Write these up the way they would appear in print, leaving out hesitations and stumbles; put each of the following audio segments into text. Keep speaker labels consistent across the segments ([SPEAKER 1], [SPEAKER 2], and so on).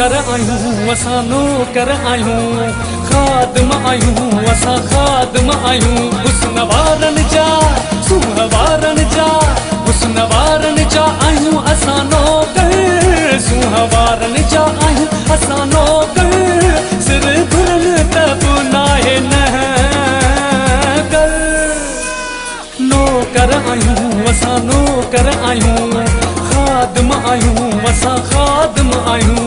[SPEAKER 1] नौकर आहियूं असां नौकर आहियूं खादम आहियूं असां खादम आहियूं हुस्न वारनि जा सूंह वारनि जा हुस्न वारनि जा आहियूं असां नौकर सूंह वारनि जा आहियूं असां नौकर सिर घुरनि त बि नाहे न नौकर आहियूं असां नौकर आहियूं खादम आहियूं असां खादम आहियूं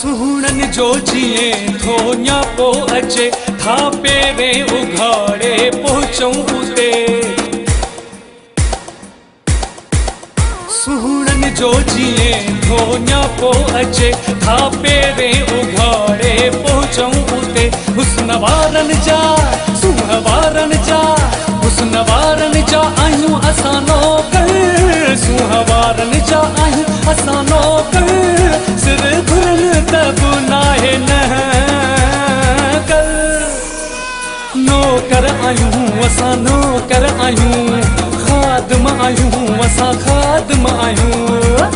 [SPEAKER 1] सुहणनि जो जीअं थो न्यापो अचे था पहिरें उघाड़े पहुचूं उते सुहणनि जो जीअं थो न्यापो अचे था पहिरें उघाड़े पहुचूं उते हुस्न वारनि जा सूंह वारनि जा हुस्न वारनि जा आहियूं असां नौकर सूंह वारनि जा आहियूं असां नौकर सिर घुरनि त बि नाहे न नौकर आहियूं असां नौकर आहियूं खादम आहियूं असां खादम आहियूं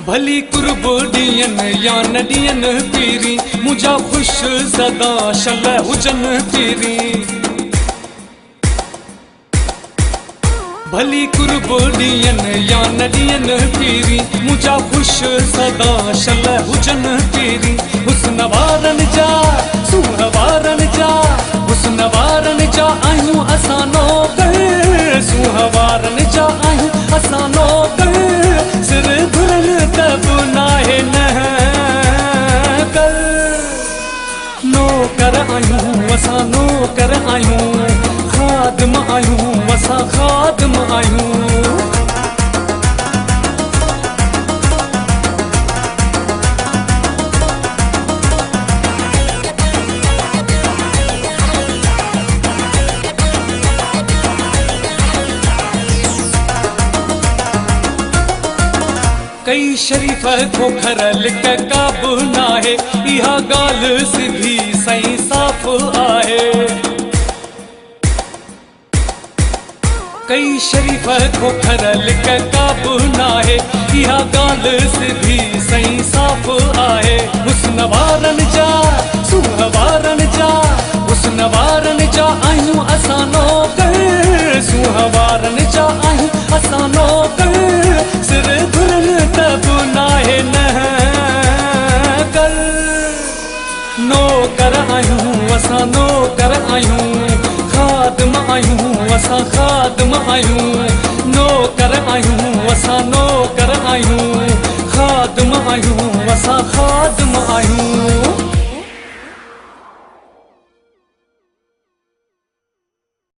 [SPEAKER 1] भली कुर्ब ॾियनि या न ॾियनि पीरी मुंहिंजा ख़ुशि सदा शल हुजनि पीरी भली कुर्ब ॾियनि या न ॾियनि पीरी मुंहिंजा ख़ुशि सदा शल हुजनि पीरी हुस्न वारनि जा सूंह वारनि जा हुस्न वारनि जा आहियूं असां नौकर सूंह वारनि जा आहियूं असां नौकर सिर घुरनि त बि नाहे न नौकर आहियूं असां नौकर आहियूं खादम आहियूं असां खादम आहियूं कई शरीफ़ खोखर लिक का बि नाहे इहा ॻाल्हि सिधी सही साफ़ आहे कई शरीफ़ खोखर लिक का बि नाहे इहा ॻाल्हि सिधी सही साफ़ आहे हुस्न वारनि जा सूंह वारनि जा हुस्न वारनि जा आहियूं असां नौकर सूंह वारनि जा आहियूं असां नौकर सिर घुरनि त बि नाहे न नौकर आहियूं असां नौकर आहियूं खादम आहियूं असां खादम आहियूं नौकर आहियूं असां नौकर आहियूं खादम आहियूं असां खादम